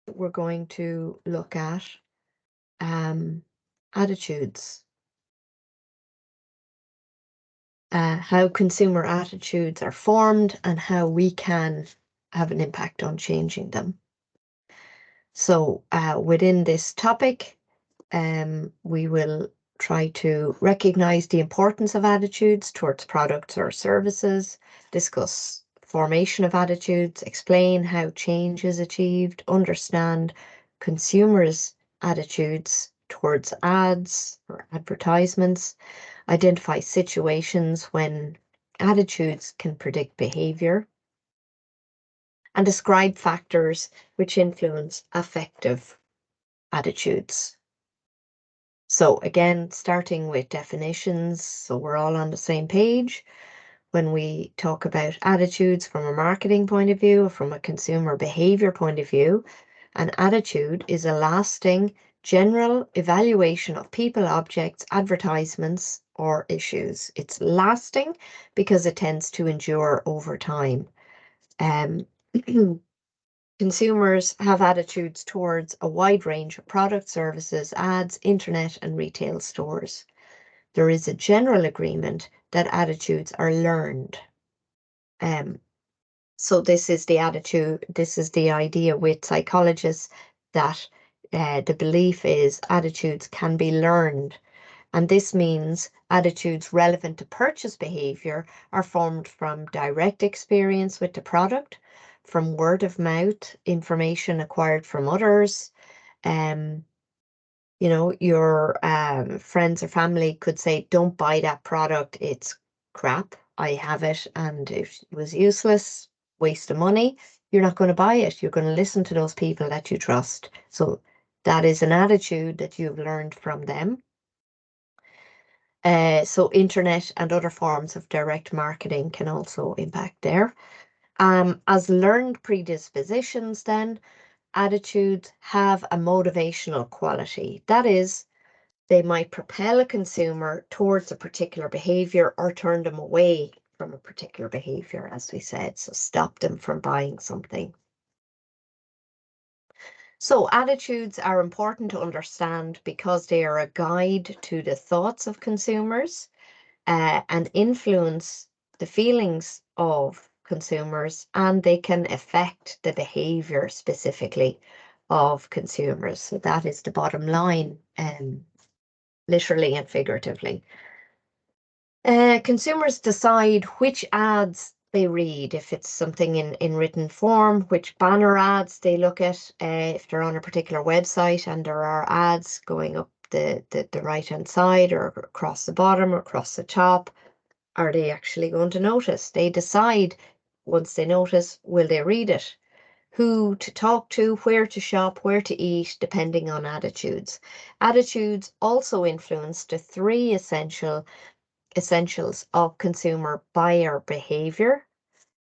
we're going to look at attitudes, how consumer attitudes are formed and how we can have an impact on changing them. So within this topic, we will try to recognize the importance of attitudes towards products or services, discuss formation of attitudes, explain how change is achieved, understand consumers' attitudes towards ads or advertisements, identify situations when attitudes can predict behavior, and describe factors which influence affective attitudes. So again, starting with definitions, so we're all on the same page. When we talk about attitudes from a marketing point of view, from a consumer behavior point of view, an attitude is a lasting, general evaluation of people, objects, advertisements, or issues. It's lasting because it tends to endure over time. Consumers have attitudes towards a wide range of products, services, ads, internet, and retail stores. There is a general agreement that attitudes are learned. So this is the attitude, this is the idea with psychologists that the belief is attitudes can be learned. And this means attitudes relevant to purchase behavior are formed from direct experience with the product, from word of mouth, information acquired from others. Your friends or family could say, don't buy that product, it's crap. I have it and it was useless, waste of money. You're not going to buy it. You're going to listen to those people that you trust. So that is an attitude that you've learned from them. So internet and other forms of direct marketing can also impact there. As learned predispositions, then, attitudes have a motivational quality. That is, they might propel a consumer towards a particular behavior or turn them away from a particular behavior, as we said, so stop them from buying something. So attitudes are important to understand because they are a guide to the thoughts of consumers and influence the feelings of consumers, and they can affect the behavior specifically of consumers. So that is the bottom line, literally and figuratively. Consumers decide which ads they read, if it's something in written form, which banner ads they look at, if they're on a particular website and there are ads going up the right-hand side or across the bottom or across the top, are they actually going to notice? They decide, once they notice, will they read it? Who to talk to, where to shop, where to eat, depending on attitudes. Attitudes also influence the three essentials of consumer buyer behavior: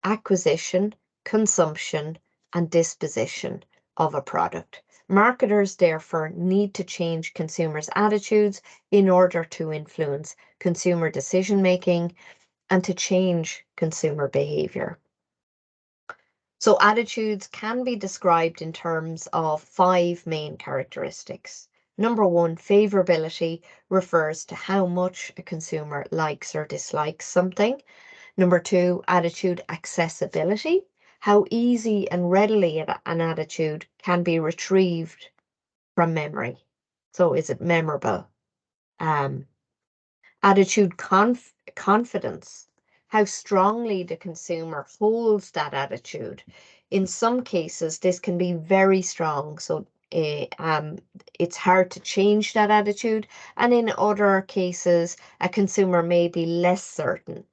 acquisition, consumption, and disposition of a product. Marketers therefore need to change consumers' attitudes in order to influence consumer decision making and to change consumer behavior. So attitudes can be described in terms of 5 main characteristics. Number 1, favorability refers to how much a consumer likes or dislikes something. Number 2, attitude accessibility, how easy and readily an attitude can be retrieved from memory. So is it memorable? Attitude confidence, how strongly the consumer holds that attitude. In some cases, this can be very strong. So it's hard to change that attitude. And in other cases, a consumer may be less certain.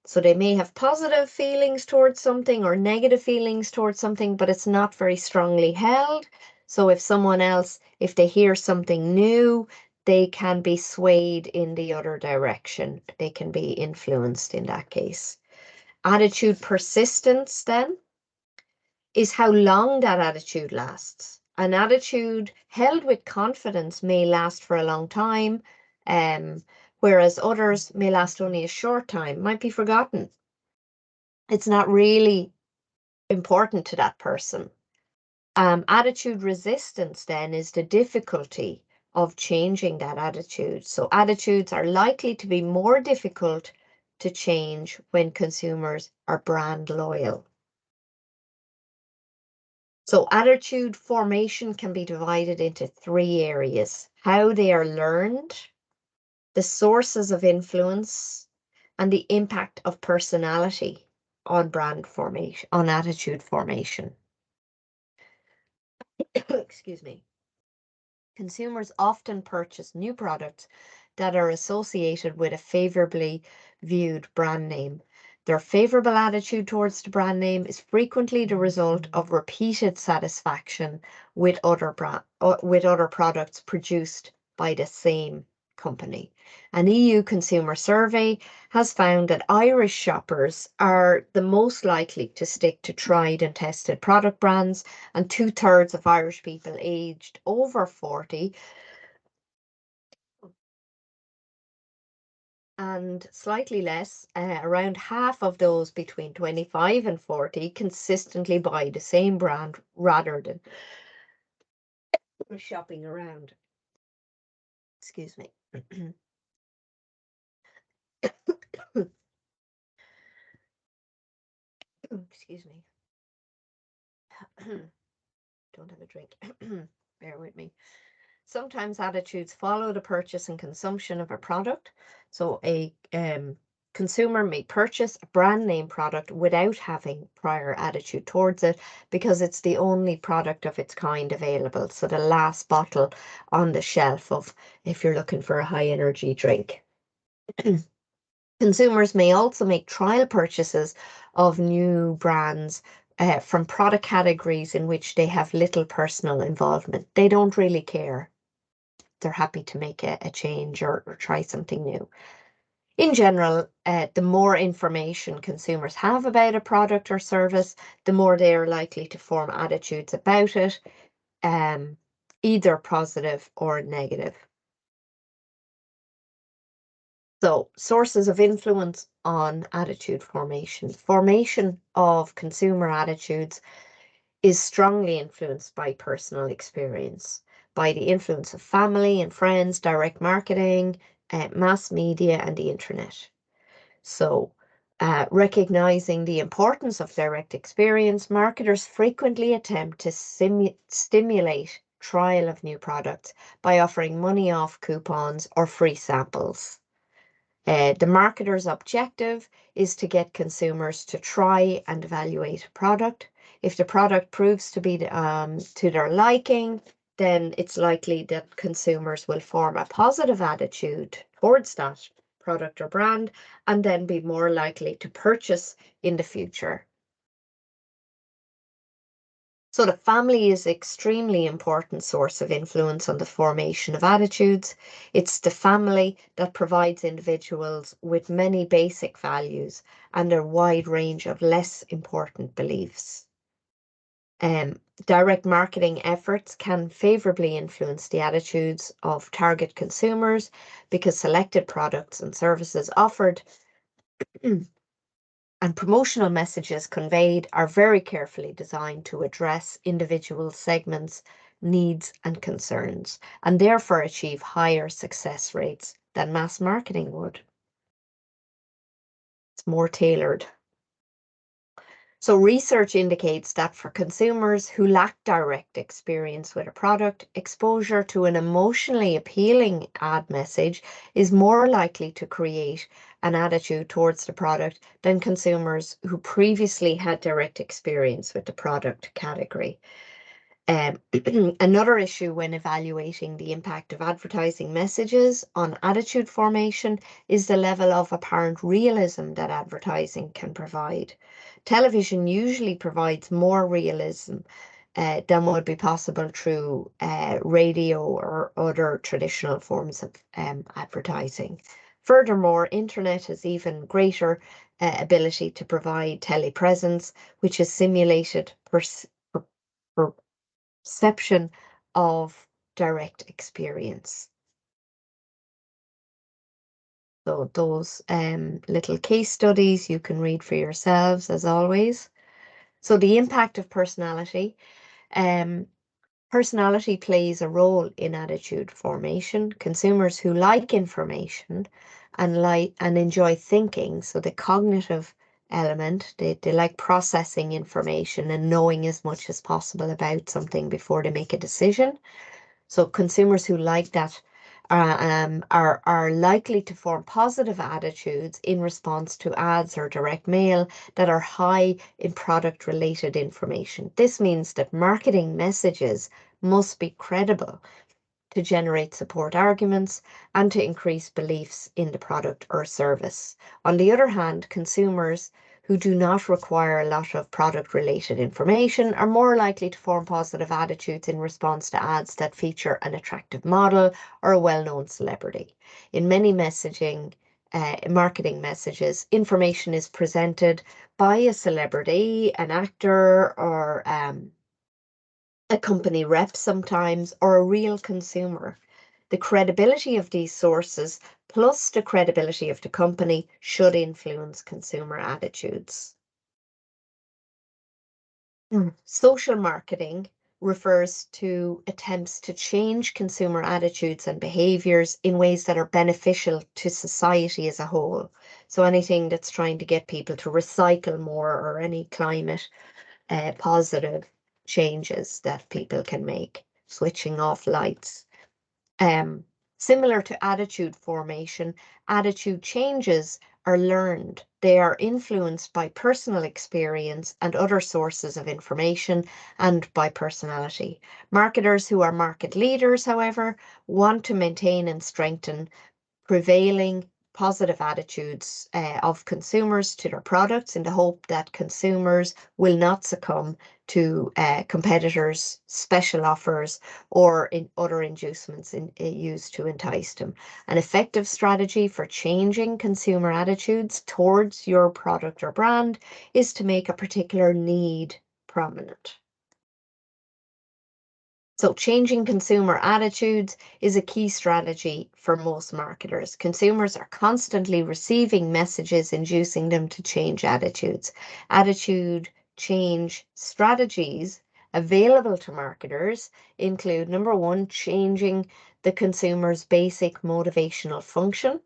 So they may have positive feelings towards something or negative feelings towards something, but it's not very strongly held. So if they hear something new, they can be swayed in the other direction. They can be influenced in that case. Attitude persistence, then, is how long that attitude lasts. An attitude held with confidence may last for a long time, whereas others may last only a short time, might be forgotten. It's not really important to that person. Attitude resistance then is the difficulty of changing that attitude. So attitudes are likely to be more difficult to change when consumers are brand loyal. So attitude formation can be divided into 3 areas: how they are learned, the sources of influence, and the impact of personality on brand formation, on attitude formation. Excuse me. Consumers often purchase new products that are associated with a favorably viewed brand name. Their favorable attitude towards the brand name is frequently the result of repeated satisfaction with other products produced by the same company. An EU consumer survey has found that Irish shoppers are the most likely to stick to tried and tested product brands, and 2/3 of Irish people aged over 40 and slightly less, around half of those between 25 and 40 consistently buy the same brand rather than shopping around. Excuse me. Excuse me. Don't have a drink. Bear with me. Sometimes attitudes follow the purchase and consumption of a product. So a consumer may purchase a brand name product without having prior attitude towards it because it's the only product of its kind available. So the last bottle on the shelf of, if you're looking for a high energy drink. Consumers may also make trial purchases of new brands from product categories in which they have little personal involvement. They don't really care. They're happy to make a change or try something new. In general, the more information consumers have about a product or service, the more they are likely to form attitudes about it, either positive or negative. So, sources of influence on attitude formation. Formation of consumer attitudes is strongly influenced by personal experience, by the influence of family and friends, direct marketing, mass media, and the internet. So, recognizing the importance of direct experience, marketers frequently attempt to stimulate trial of new products by offering money off coupons or free samples. The marketer's objective is to get consumers to try and evaluate a product. If the product proves to be to their liking, then it's likely that consumers will form a positive attitude towards that product or brand and then be more likely to purchase in the future. So the family is an extremely important source of influence on the formation of attitudes. It's the family that provides individuals with many basic values and a wide range of less important beliefs. Direct marketing efforts can favorably influence the attitudes of target consumers because selected products and services offered and promotional messages conveyed are very carefully designed to address individual segments' needs and concerns, and therefore achieve higher success rates than mass marketing would. It's more tailored. So research indicates that for consumers who lack direct experience with a product, exposure to an emotionally appealing ad message is more likely to create an attitude towards the product than consumers who previously had direct experience with the product category. Another issue when evaluating the impact of advertising messages on attitude formation is the level of apparent realism that advertising can provide. Television usually provides more realism than would be possible through radio or other traditional forms of advertising. Furthermore, internet has even greater ability to provide telepresence, which is simulated perception of direct experience. So those little case studies you can read for yourselves as always. So the impact of personality. Personality plays a role in attitude formation. Consumers who like information and enjoy thinking, so the cognitive element, they like processing information and knowing as much as possible about something before they make a decision. So consumers who like that are likely to form positive attitudes in response to ads or direct mail that are high in product related information. This means that marketing messages must be credible to generate support arguments and to increase beliefs in the product or service. On the other hand, consumers who do not require a lot of product related information are more likely to form positive attitudes in response to ads that feature an attractive model or a well-known celebrity. In many marketing messages, information is presented by a celebrity, an actor, or a company rep sometimes, or a real consumer. The credibility of these sources plus the credibility of the company should influence consumer attitudes. Social marketing refers to attempts to change consumer attitudes and behaviors in ways that are beneficial to society as a whole. So anything that's trying to get people to recycle more, or any climate positive changes that people can make, switching off lights. Similar to attitude formation, attitude changes are learned. They are influenced by personal experience and other sources of information and by personality. Marketers who are market leaders, however, want to maintain and strengthen prevailing positive attitudes of consumers to their products in the hope that consumers will not succumb to competitors' special offers or in other inducements used to entice them. An effective strategy for changing consumer attitudes towards your product or brand is to make a particular need prominent. So changing consumer attitudes is a key strategy for most marketers. Consumers are constantly receiving messages inducing them to change attitudes. Attitude change strategies available to marketers include, number one, changing the consumer's basic motivational function.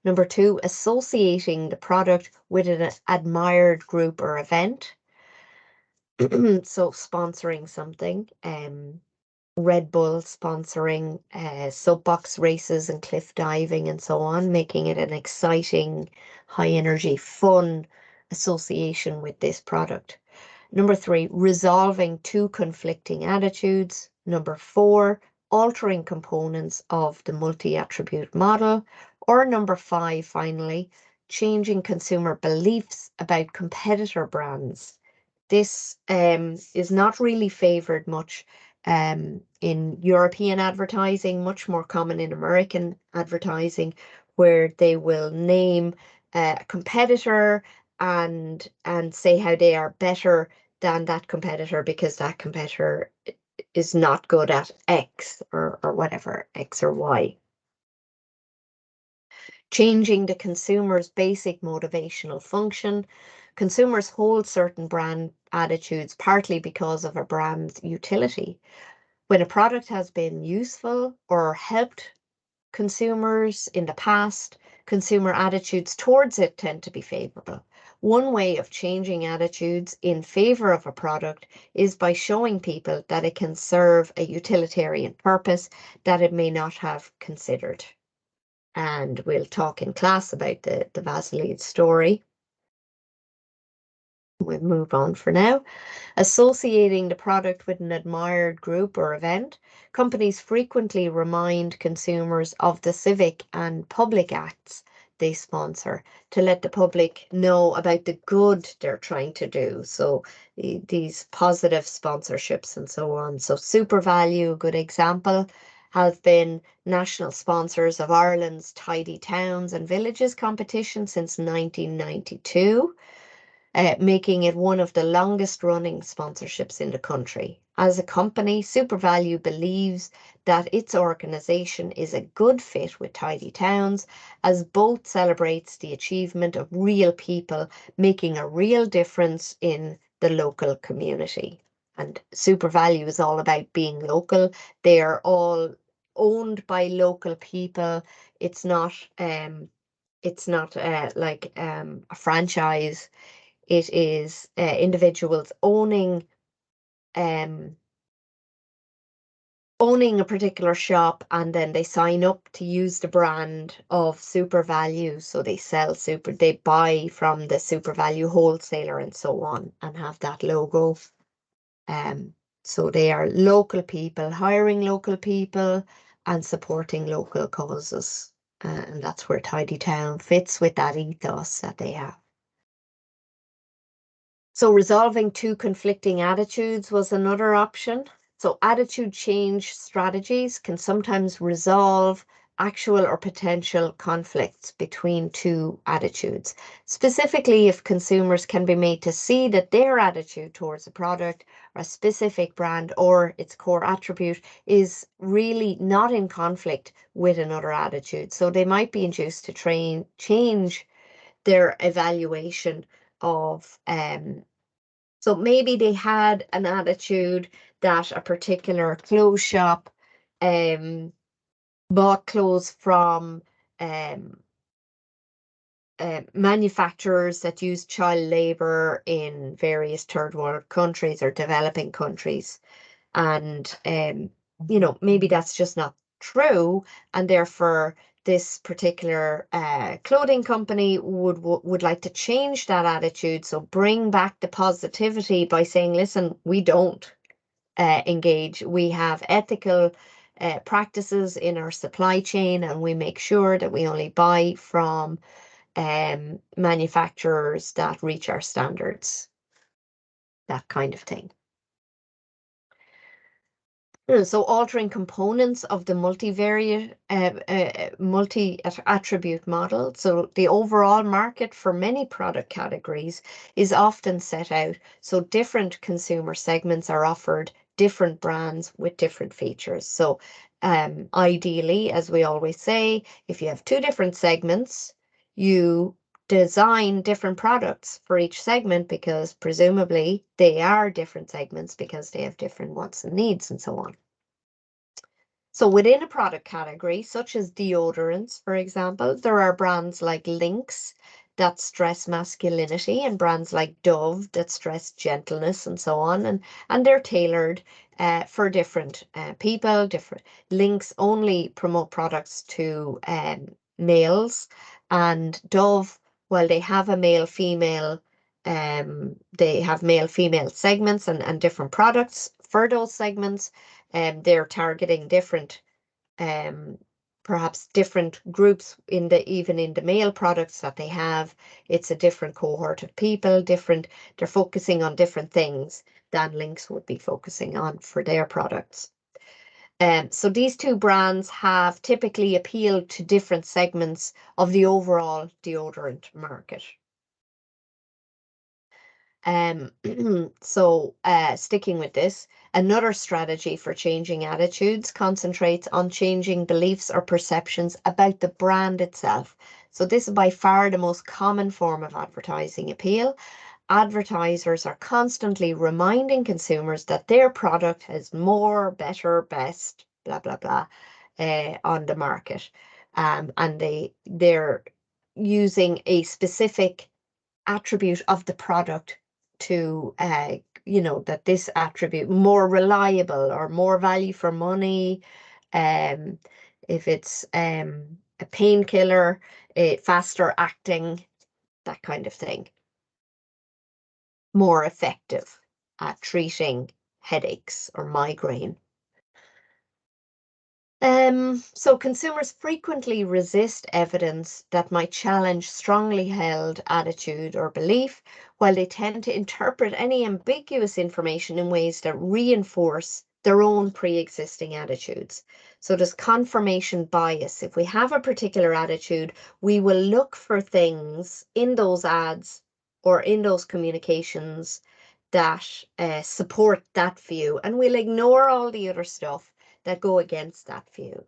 Number two, associating the product with an admired group or event. So sponsoring something. Red Bull sponsoring soapbox races and cliff diving and so on, making it an exciting, high energy, fun association with this product. Number three, resolving two conflicting attitudes. Number four, altering components of the multi-attribute model. Or number five, finally, changing consumer beliefs about competitor brands. This is not really favored much in European advertising, much more common in American advertising, where they will name a competitor and say how they are better than that competitor because that competitor is not good at X or whatever, X or Y. Changing the consumer's basic motivational function. Consumers hold certain brand attitudes partly because of a brand's utility. When a product has been useful or helped consumers in the past, consumer attitudes towards it tend to be favorable. One way of changing attitudes in favor of a product is by showing people that it can serve a utilitarian purpose that it may not have considered. And we'll talk in class about the Vaseline story. We'll move on for now. Associating the product with an admired group or event, companies frequently remind consumers of the civic and public acts they sponsor to let the public know about the good they're trying to do. So these positive sponsorships and so on. So SuperValu, a good example, have been national sponsors of Ireland's Tidy Towns and Villages competition since 1992. Making it one of the longest running sponsorships in the country. As a company, SuperValu believes that its organization is a good fit with Tidy Towns, as both celebrates the achievement of real people making a real difference in the local community. And SuperValu is all about being local. They are all owned by local people. It's not like a franchise. It is individuals um, owning a particular shop, and then they sign up to use the brand of SuperValu. So they buy from the SuperValu wholesaler and so on, and have that logo. So they are local people, hiring local people and supporting local causes. And that's where Tidy Town fits with that ethos that they have. So resolving two conflicting attitudes was another option. So attitude change strategies can sometimes resolve actual or potential conflicts between two attitudes. Specifically, if consumers can be made to see that their attitude towards a product or a specific brand or its core attribute is really not in conflict with another attitude. So they might be induced to change their evaluation of so maybe they had an attitude that a particular clothes shop bought clothes from um, manufacturers that use child labor in various third world countries or developing countries. And, maybe that's just not true. And therefore, this particular clothing company would like to change that attitude. So bring back the positivity by saying, listen, we don't engage. We have ethical practices in our supply chain, and we make sure that we only buy from manufacturers that reach our standards, that kind of thing. So altering components of the multi-attribute model. So the overall market for many product categories is often set out. So different consumer segments are offered different brands with different features. So ideally, as we always say, if you have two different segments, you design different products for each segment, because presumably they are different segments because they have different wants and needs and so on. So within a product category, such as deodorants, for example, there are brands like Lynx that stress masculinity and brands like Dove that stress gentleness and so on. And they're tailored for different people. Lynx only promote products to males, and Dove, while they have a male-female, they have male-female segments and different products for those segments. They're targeting different, perhaps different groups even in the male products that they have. It's a different cohort of people, they're focusing on different things than Lynx would be focusing on for their products. So these two brands have typically appealed to different segments of the overall deodorant market. So sticking with this, another strategy for changing attitudes concentrates on changing beliefs or perceptions about the brand itself. So this is by far the most common form of advertising appeal. Advertisers are constantly reminding consumers that their product has more, better, best, blah, blah, blah, on the market. And they're using a specific attribute of the product to that this attribute more reliable or more value for money. If it's a painkiller, faster acting, that kind of thing. More effective at treating headaches or migraine. So consumers frequently resist evidence that might challenge strongly held attitude or belief, while they tend to interpret any ambiguous information in ways that reinforce their own pre-existing attitudes. So there's confirmation bias. If we have a particular attitude, we will look for things in those ads or in those communications that support that view, and we'll ignore all the other stuff that go against that view.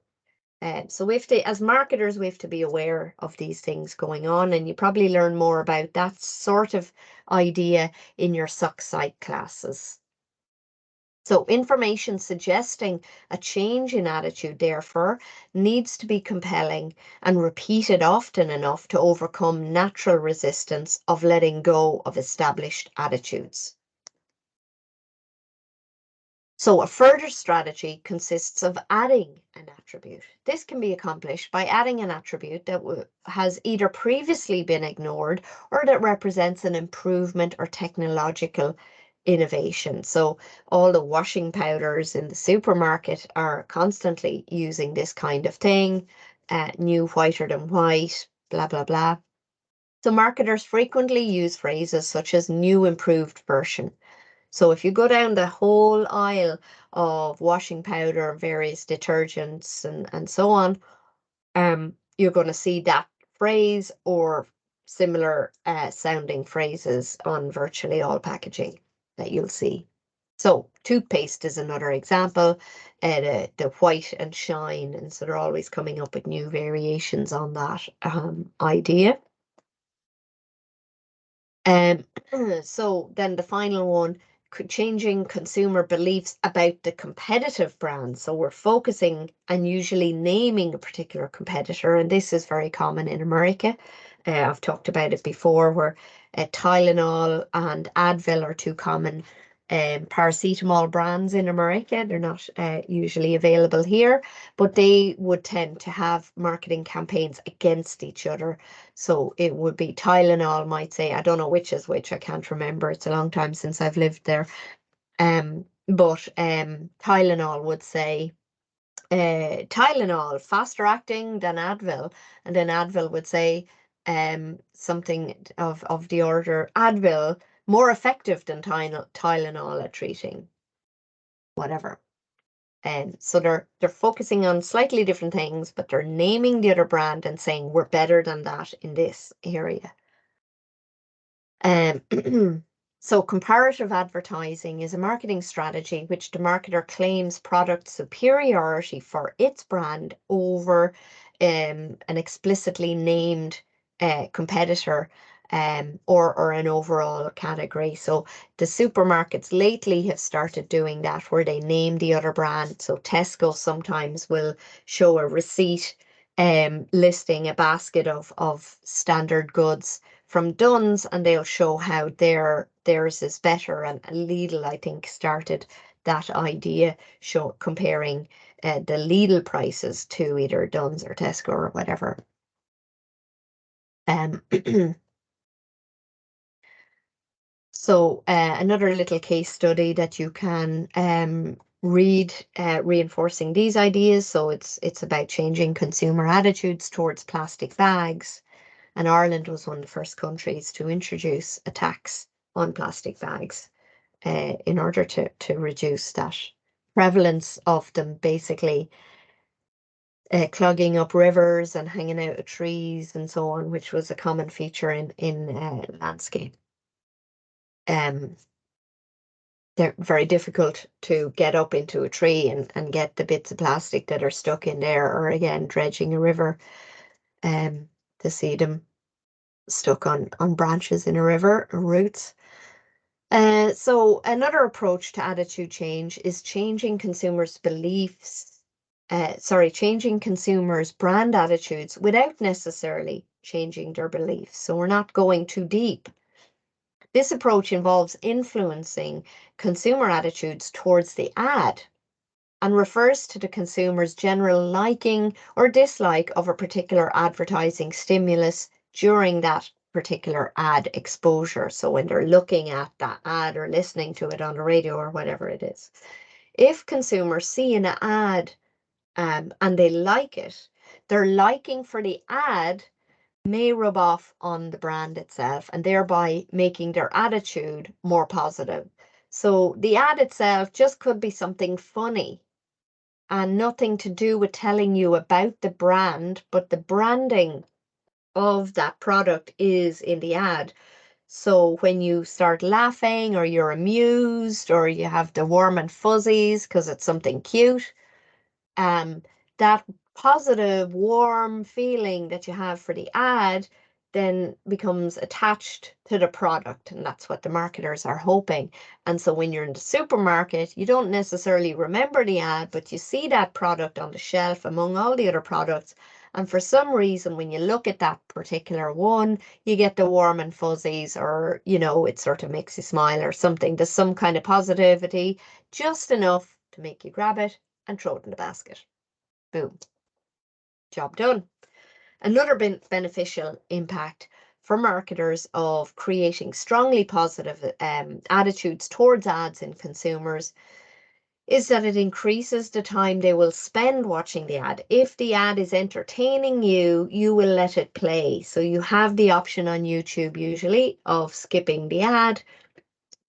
So we have to, as marketers, we have to be aware of these things going on, and you probably learn more about that sort of idea in your suck psych classes. So information suggesting a change in attitude, therefore, needs to be compelling and repeated often enough to overcome natural resistance of letting go of established attitudes. So a further strategy consists of adding an attribute. This can be accomplished by adding an attribute that has either previously been ignored or that represents an improvement or technological innovation. So all the washing powders in the supermarket are constantly using this kind of thing, new, whiter than white, blah, blah, blah. So marketers frequently use phrases such as new improved version. So if you go down the whole aisle of washing powder, various detergents and so on, you're going to see that phrase or similar sounding phrases on virtually all packaging that you'll see. So toothpaste is another example, the white and shine, and so they're always coming up with new variations on that idea. So then the final one, changing consumer beliefs about the competitive brand. So we're focusing and usually naming a particular competitor, and this is very common in America. I've talked about it before, where Tylenol and Advil are two common paracetamol brands in America. They're not usually available here, but they would tend to have marketing campaigns against each other. So it would be Tylenol might say, I don't know which is which, I can't remember. It's a long time since I've lived there. But Tylenol would say, Tylenol, faster acting than Advil. And then Advil would say something of the order, Advil, more effective than Tylenol at treating whatever. So they're focusing on slightly different things, but they're naming the other brand and saying we're better than that in this area. So comparative advertising is a marketing strategy which the marketer claims product superiority for its brand over an explicitly named competitor or an overall category. So the supermarkets lately have started doing that where they name the other brand. So Tesco sometimes will show a receipt listing a basket of standard goods from Dunn's, and they'll show how theirs is better. And Lidl, I think, started that idea, comparing the Lidl prices to either Dunn's or Tesco or whatever. So another little case study that you can read reinforcing these ideas. So it's about changing consumer attitudes towards plastic bags. And Ireland was one of the first countries to introduce a tax on plastic bags in order to reduce that prevalence of them basically clogging up rivers and hanging out of trees and so on, which was a common feature in landscape. They're very difficult to get up into a tree and get the bits of plastic that are stuck in there, or again, dredging a river to see them stuck on branches in a river or roots. So another approach to attitude change is changing consumers' beliefs, changing consumers' brand attitudes without necessarily changing their beliefs. So we're not going too deep. This approach involves influencing consumer attitudes towards the ad and refers to the consumer's general liking or dislike of a particular advertising stimulus during that particular ad exposure. So when they're looking at that ad or listening to it on the radio or whatever it is. If consumers see an ad and they like it, their liking for the ad may rub off on the brand itself and thereby making their attitude more positive. So the ad itself just could be something funny and nothing to do with telling you about the brand, but the branding of that product is in the ad. So when you start laughing or you're amused or you have the warm and fuzzies because it's something cute, that positive, warm feeling that you have for the ad then becomes attached to the product, and that's what the marketers are hoping. And so when you're in the supermarket, you don't necessarily remember the ad, but you see that product on the shelf among all the other products. And for some reason, when you look at that particular one, you get the warm and fuzzies, or, it sort of makes you smile or something. There's some kind of positivity, just enough to make you grab it and throw it in the basket. Boom. Job done. Another beneficial impact for marketers of creating strongly positive attitudes towards ads in consumers is that it increases the time they will spend watching the ad. If the ad is entertaining you, you will let it play. So you have the option on YouTube usually of skipping the ad.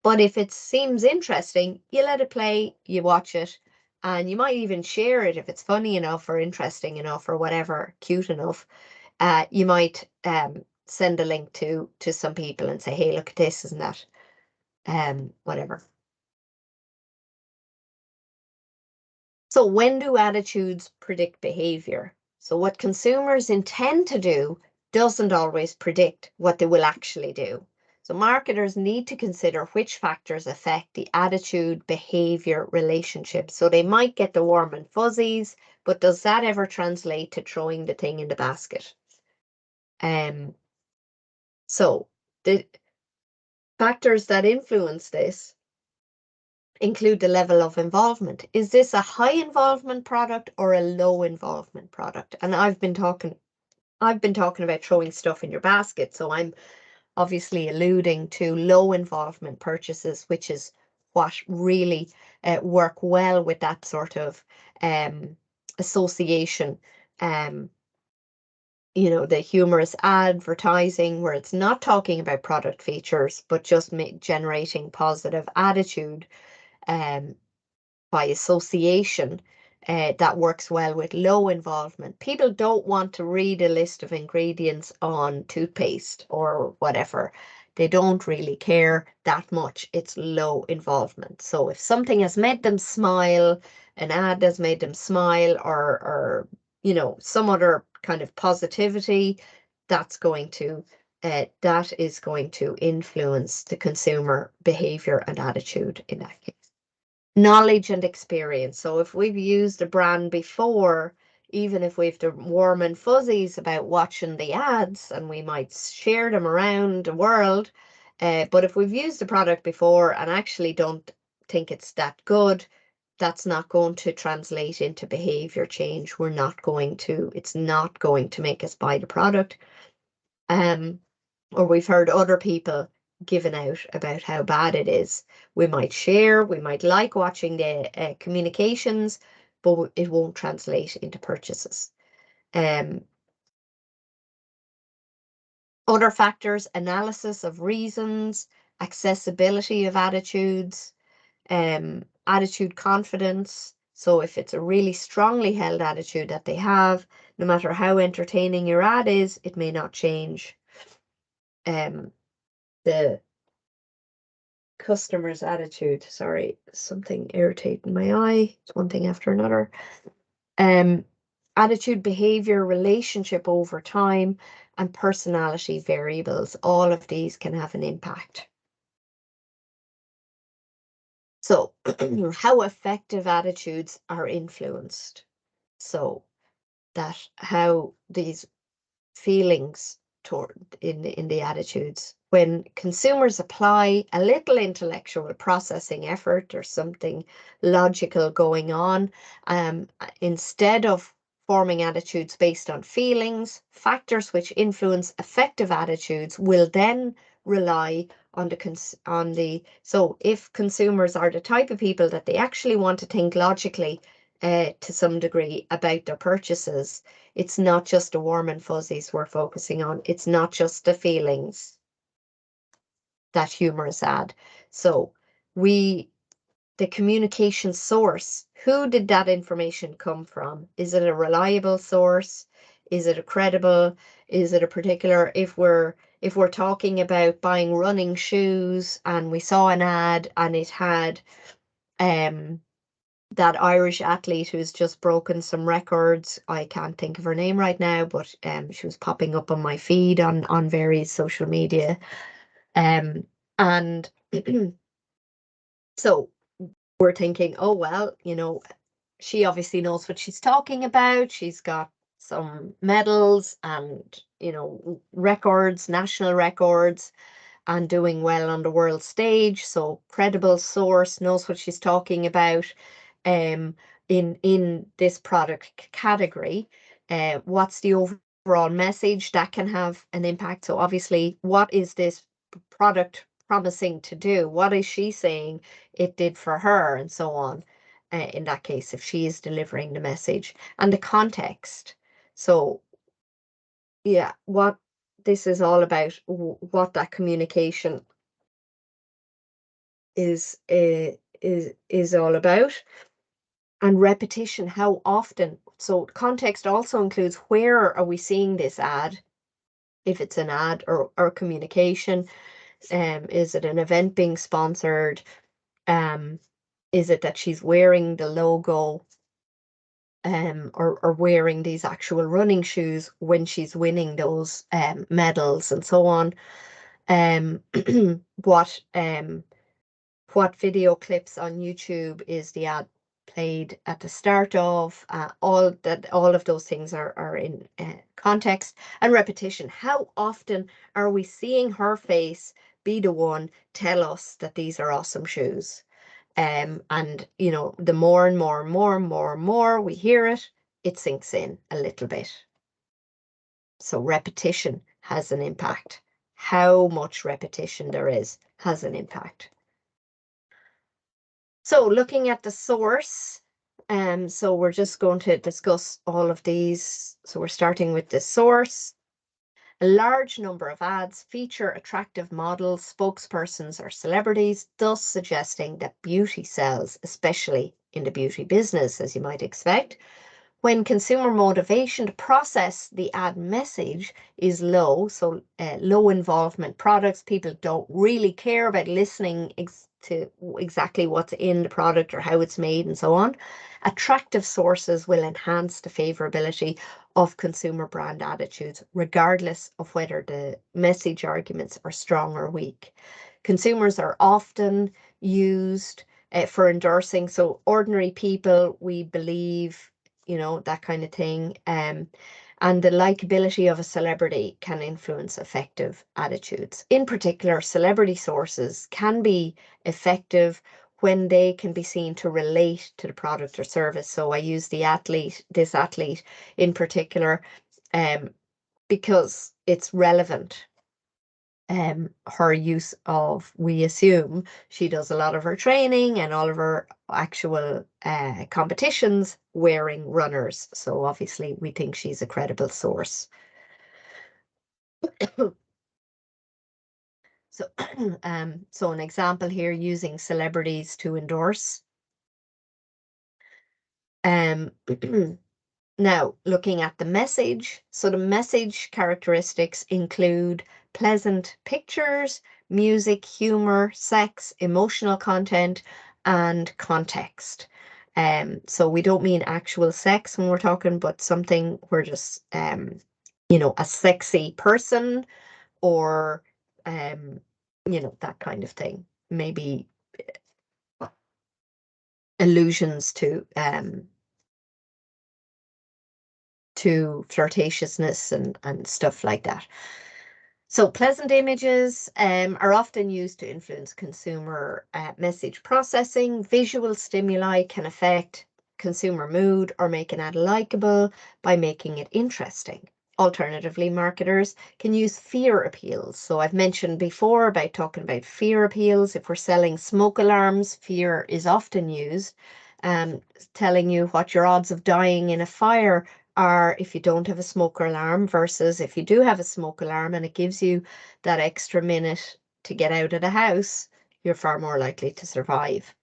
But if it seems interesting, you let it play, you watch it, and you might even share it if it's funny enough or interesting enough or whatever, cute enough. You might send a link to some people and say, hey, look at this, isn't that? Whatever. So when do attitudes predict behavior? So what consumers intend to do doesn't always predict what they will actually do. So marketers need to consider which factors affect the attitude, behavior, relationship. So they might get the warm and fuzzies, but does that ever translate to throwing the thing in the basket? So the factors that influence this include the level of involvement. Is this a high involvement product or a low involvement product? And I've been talking about throwing stuff in your basket, so I'm obviously alluding to low involvement purchases, which is what really work well with that sort of association. The humorous advertising, where it's not talking about product features, but just generating positive attitude by association, that works well with low involvement. People don't want to read a list of ingredients on toothpaste or whatever. They don't really care that much. It's low involvement. So if something has made them smile, an ad has made them smile, or some other kind of positivity, that is going to influence the consumer behavior and attitude in that case. Knowledge and experience. So if we've used a brand before, even if we've the warm and fuzzies about watching the ads, and we might share them around the world, but if we've used the product before and actually don't think it's that good, that's not going to translate into behavior change. It's not going to make us buy the product. Or we've heard other people giving out about how bad it is. We might share, we might like watching the communications, but it won't translate into purchases. Other factors: analysis of reasons, accessibility of attitudes, attitude confidence. So if it's a really strongly held attitude that they have, no matter how entertaining your ad is, it may not change. The customer's attitude. Sorry, something irritating my eye. It's one thing after another. Attitude, behavior, relationship over time, and personality variables. All of these can have an impact. So how affective attitudes are influenced. So that how these feelings in the attitudes. When consumers apply a little intellectual processing effort or something logical going on, instead of forming attitudes based on feelings, factors which influence affective attitudes will then rely on so if consumers are the type of people that they actually want to think logically to some degree about their purchases, it's not just the warm and fuzzies we're focusing on. It's not just the feelings that humorous ad. So the communication source, who did that information come from? Is it a reliable source? Is it a credible? Is it a particular, if we're talking about buying running shoes and we saw an ad and it had that Irish athlete who's just broken some records. I can't think of her name right now, but she was popping up on my feed on various social media. And so we're thinking, oh, well, she obviously knows what she's talking about. She's got some medals and, records, national records, and doing well on the world stage. So credible source, knows what she's talking about um, in this product category. What's the overall message that can have an impact? So obviously, what is this product promising to do? What is she saying it did for her, and so on? In that case, if she is delivering the message and the context. So yeah, what this is all about, what that communication is all about, and repetition, how often. So context also includes, where are we seeing this ad, if it's an ad or communication. Is it an event being sponsored? Is it that she's wearing the logo, or wearing these actual running shoes when she's winning those medals, and so on? What what video clips on YouTube is the ad played at the start of? All of those things are in context. And repetition, how often are we seeing her face be the one tell us that these are awesome shoes? And the more and more and more and more and more we hear it, it sinks in a little bit. So repetition has an impact. How much repetition there is has an impact. So looking at the source, so we're just going to discuss all of these. So we're starting with the source. A large number of ads feature attractive models, spokespersons, or celebrities, thus suggesting that beauty sells, especially in the beauty business, as you might expect. When consumer motivation to process the ad message is low, so low involvement products, people don't really care about listening to exactly what's in the product or how it's made and so on, attractive sources will enhance the favorability of consumer brand attitudes, regardless of whether the message arguments are strong or weak. Consumers are often used for endorsing, so ordinary people, we believe, that kind of thing. And the likability of a celebrity can influence affective attitudes. In particular, celebrity sources can be effective when they can be seen to relate to the product or service. So I use this athlete in particular, because it's relevant. Her use of, we assume she does a lot of her training and all of her actual competitions wearing runners. So obviously we think she's a credible source. So, so an example here, using celebrities to endorse. Now, looking at the message. So the message characteristics include pleasant pictures, music, humor, sex, emotional content, and context. So we don't mean actual sex when we're talking, but something we're just, a sexy person, or, that kind of thing. Maybe allusions to flirtatiousness and stuff like that. So pleasant images are often used to influence consumer message processing. Visual stimuli can affect consumer mood or make an ad likable by making it interesting. Alternatively, marketers can use fear appeals. So I've mentioned before about talking about fear appeals. If we're selling smoke alarms, fear is often used, telling you what your odds of dying in a fire are if you don't have a smoke alarm, versus if you do have a smoke alarm and it gives you that extra minute to get out of the house, you're far more likely to survive.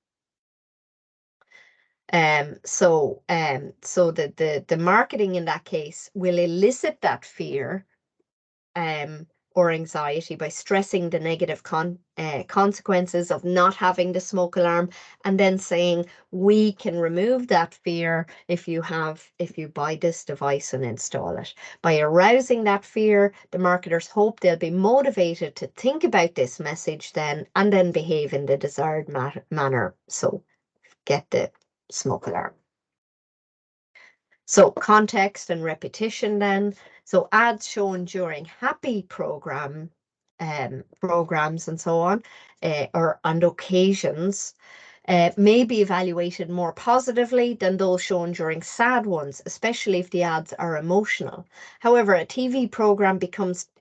So the marketing in that case will elicit that fear, or anxiety by stressing the negative consequences of not having the smoke alarm, and then saying, we can remove that fear if you buy this device and install it. By arousing that fear, the marketers hope they'll be motivated to think about this message then, and then behave in the desired manner. So get the smoke alarm. So context and repetition then. So ads shown during happy programs and so on, and occasions, may be evaluated more positively than those shown during sad ones, especially if the ads are emotional. However, a TV program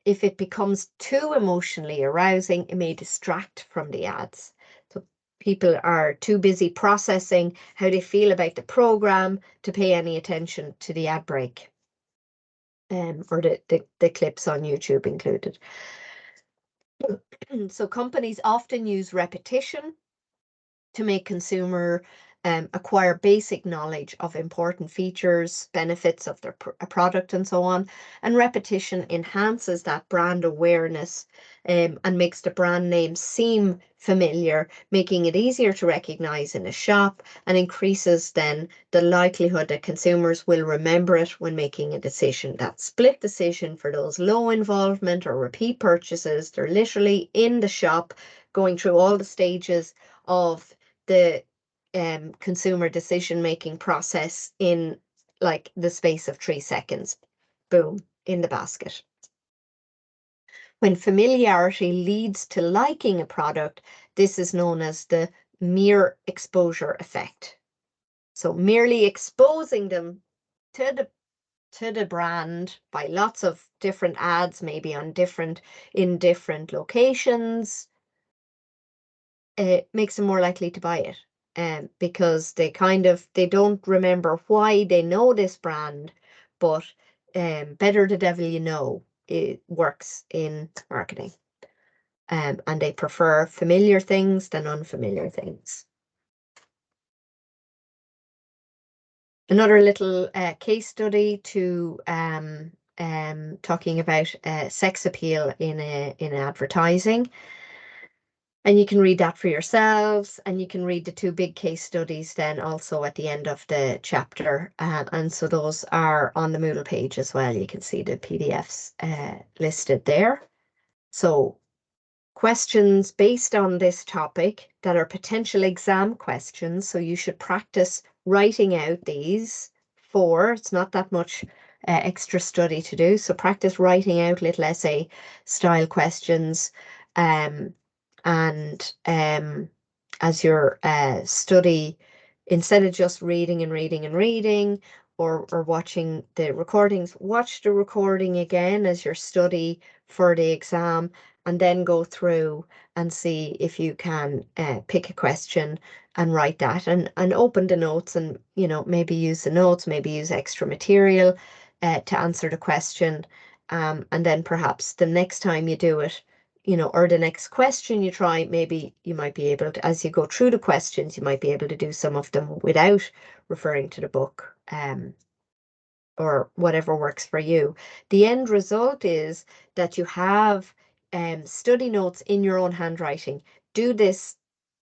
if it becomes too emotionally arousing, it may distract from the ads. So people are too busy processing how they feel about the program to pay any attention to the ad break, or the clips on YouTube included. So companies often use repetition to make consumer acquire basic knowledge of important features, benefits of their product, and so on. And repetition enhances that brand awareness and makes the brand name seem familiar, making it easier to recognize in a shop, and increases then the likelihood that consumers will remember it when making a decision. That split decision for those low involvement or repeat purchases, they're literally in the shop going through all the stages of the consumer decision-making process in like the space of 3 seconds. Boom, in the basket. When familiarity leads to liking a product, this is known as the mere exposure effect. So merely exposing them to the brand by lots of different ads, maybe in different locations, it makes them more likely to buy it. Because they don't remember why they know this brand, but better the devil you know, it works in marketing. And they prefer familiar things than unfamiliar things. Another little case study to talking about sex appeal in advertising. And you can read that for yourselves, and you can read the 2 big case studies then also at the end of the chapter. And so those are on the Moodle page as well. You can see the PDFs listed there. So questions based on this topic that are potential exam questions. So you should practice writing out these 4. It's not that much extra study to do. So practice writing out little essay style questions. And as your study, instead of just reading and reading and reading, or watching the recordings, watch the recording again as your study for the exam, and then go through and see if you can pick a question and write that, and open the notes, and maybe use the notes, maybe use extra material to answer the question, and then perhaps the next time you do it, or the next question you try, maybe you might be able to, as you go through the questions, you might be able to do some of them without referring to the book, or whatever works for you. The end result is that you have study notes in your own handwriting. Do this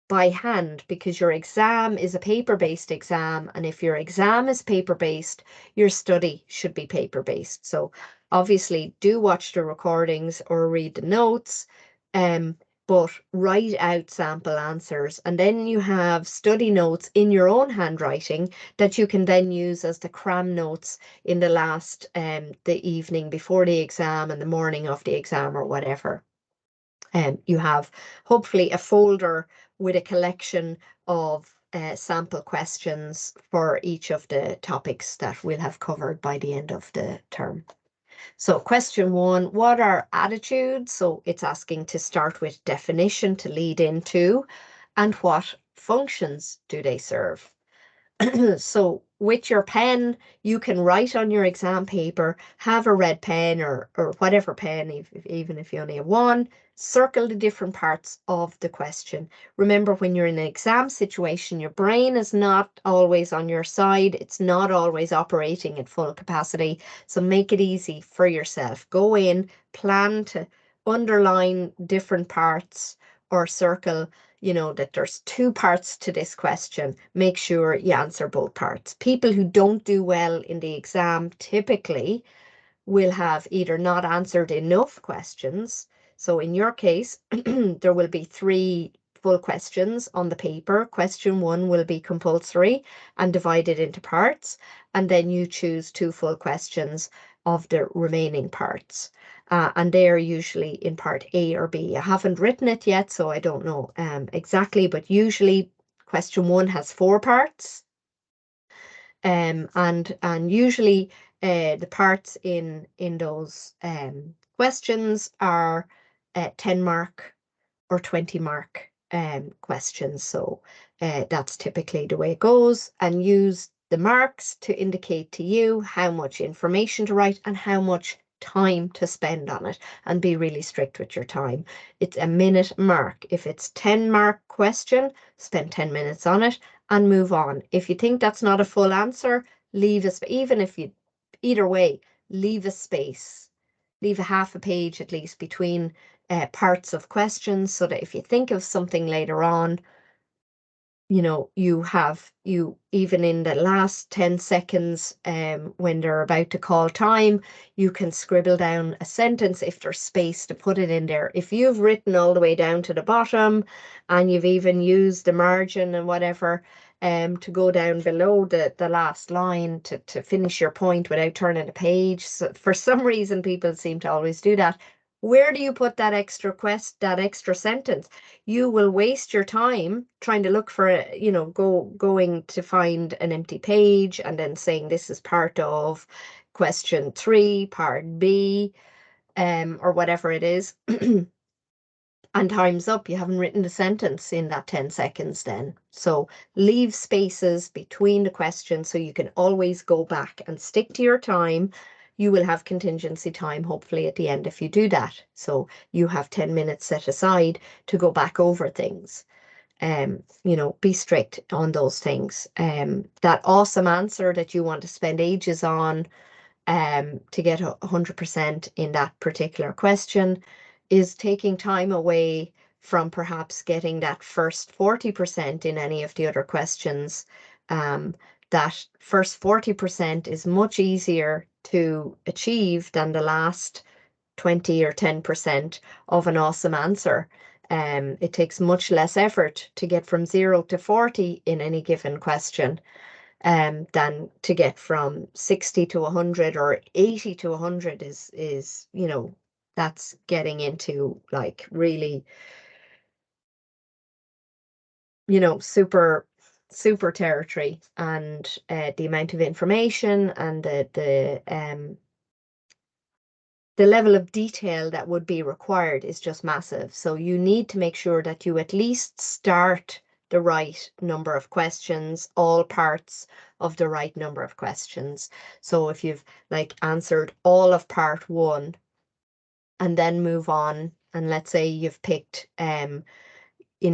by hand, because your exam is a paper-based exam, and if your exam is paper-based, your study should be paper-based. So obviously do watch the recordings or read the notes, but write out sample answers, and then you have study notes in your own handwriting that you can then use as the cram notes in the last the evening before the exam and the morning of the exam or whatever. You have hopefully a folder with a collection of sample questions for each of the topics that we'll have covered by the end of the term. So question 1, what are attitudes? So it's asking to start with definition to lead into, and what functions do they serve? So with your pen, you can write on your exam paper, have a red pen or whatever pen, even if you only have one, circle the different parts of the question. Remember, when you're in an exam situation, your brain is not always on your side. It's not always operating at full capacity. So make it easy for yourself. Go in, plan to underline different parts or circle, that there's two parts to this question. Make sure you answer both parts. People who don't do well in the exam typically will have either not answered enough questions. So in your case, there will be 3 full questions on the paper. Question 1 will be compulsory and divided into parts, and then you choose 2 full questions of the remaining parts. And they are usually in part A or B. I haven't written it yet, so I don't know exactly, but usually question 1 has 4 parts. And usually the parts in those questions are 10 mark or 20 mark questions. So that's typically the way it goes, and use the marks to indicate to you how much information to write and how much time to spend on it, and be really strict with your time. It's a minute mark. If it's 10 mark question, spend 10 minutes on it and move on. If you think that's not a full answer, leave a even if you, either way, leave a space, leave a half a page at least between parts of questions, so that if you think of something later on, you even in the last 10 seconds, when they're about to call time, you can scribble down a sentence if there's space to put it in there. If you've written all the way down to the bottom and you've even used the margin and whatever to go down below the last line to finish your point without turning the page. So for some reason, people seem to always do that. Where do you put that extra sentence? You will waste your time trying to look for going to find an empty page and then saying this is part of question 3, part B, or whatever it is. And time's up. You haven't written the sentence in that 10 seconds then. So leave spaces between the questions so you can always go back and stick to your time. You will have contingency time, hopefully, at the end if you do that. So you have 10 minutes set aside to go back over things. Be strict on those things. That awesome answer that you want to spend ages on to get 100% in that particular question is taking time away from perhaps getting that first 40% in any of the other questions. That first 40% is much easier to achieve than the last 20 or 10% of an awesome answer. It takes much less effort to get from 0 to 40 in any given question than to get from 60 to 100 or 80 to 100 is that's getting into like really super territory, and the amount of information and the level of detail that would be required is just massive. So you need to make sure that you at least start the right number of questions, all parts of the right number of questions. So if you've like answered all of part 1 and then move on, and let's say you've picked in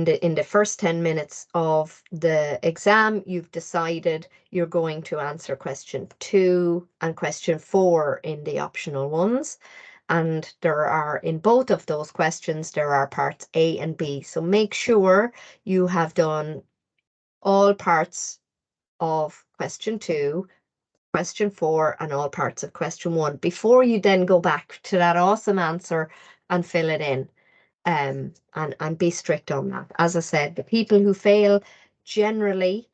the first 10 minutes of the exam, you've decided you're going to answer question 2 and question 4 in the optional ones. And there are, in both of those questions, there are parts A and B. So make sure you have done all parts of question 2, question 4, and all parts of question 1 before you then go back to that awesome answer and fill it in. And be strict on that. As I said, the people who fail generally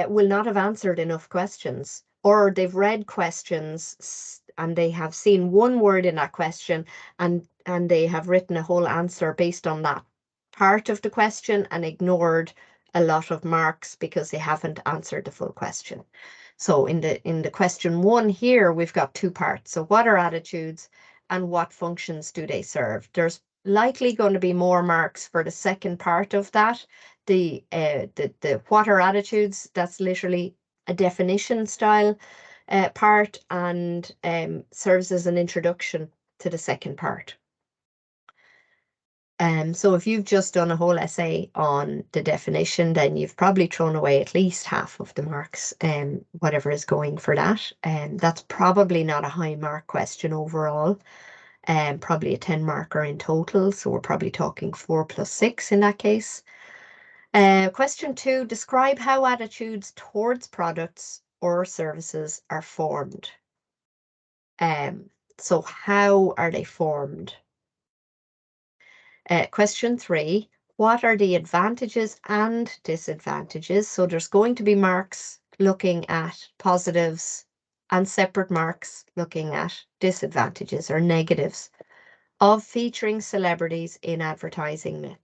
will not have answered enough questions, or they've read questions and they have seen one word in that question and they have written a whole answer based on that part of the question and ignored a lot of marks because they haven't answered the full question. So in the question 1 here, we've got 2 parts. So what are attitudes and what functions do they serve? There's likely going to be more marks for the second part of that. The what are attitudes, that's literally a definition style part, and serves as an introduction to the second part. So if you've just done a whole essay on the definition, then you've probably thrown away at least half of the marks, whatever is going for that. That's probably not a high mark question overall. probably a 10 marker in total. So we're probably talking 4 plus 6 in that case. Question 2, describe how attitudes towards products or services are formed. So how are they formed? Question 3, what are the advantages and disadvantages? So there's going to be marks looking at positives and separate marks looking at disadvantages or negatives of featuring celebrities in advertising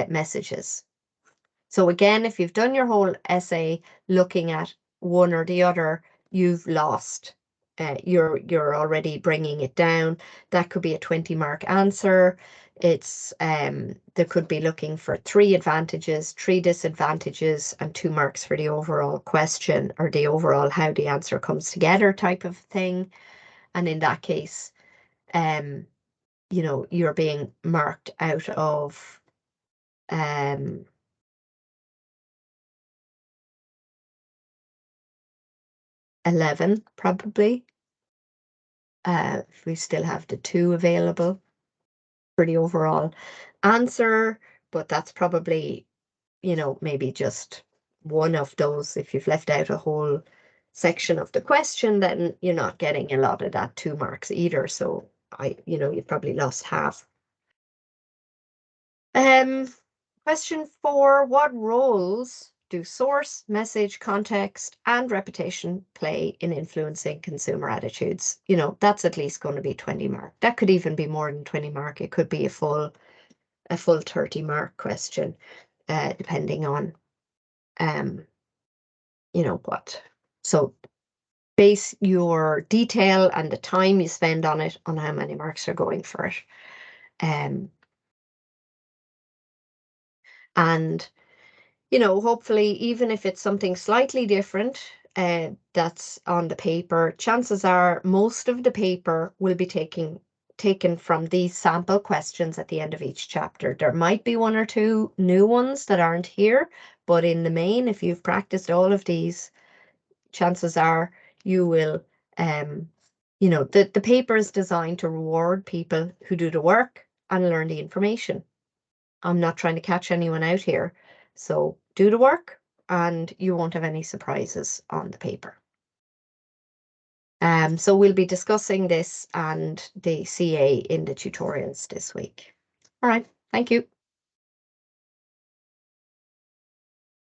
messages. So again, if you've done your whole essay looking at one or the other, you've lost. You're already bringing it down. That could be a 20-mark answer. It's there could be looking for 3 advantages, 3 disadvantages, and 2 marks for the overall question or the overall how the answer comes together type of thing. And in that case, you know, you're being marked out of 11 probably. If we still have the 2 available for the overall answer, but that's probably, you know, maybe just one of those. If you've left out a whole section of the question, then you're not getting a lot of that 2 marks either. So you know, you've probably lost half. Question 4, what roles do source, message, context, and reputation play in influencing consumer attitudes? You know, that's at least going to be 20 mark. That could even be more than 20 mark. It could be a full 30 mark question, depending on, you know what. So base your detail and the time you spend on it on how many marks are going for it. And you know, hopefully, even if it's something slightly different that's on the paper, chances are most of the paper will be taken from these sample questions at the end of each chapter. There might be 1 or 2 new ones that aren't here, but in the main, if you've practiced all of these, chances are you will, you know, the paper is designed to reward people who do the work and learn the information. I'm not trying to catch anyone out here. So do the work and you won't have any surprises on the paper. So we'll be discussing this and the CA in the tutorials this week. All right, thank you.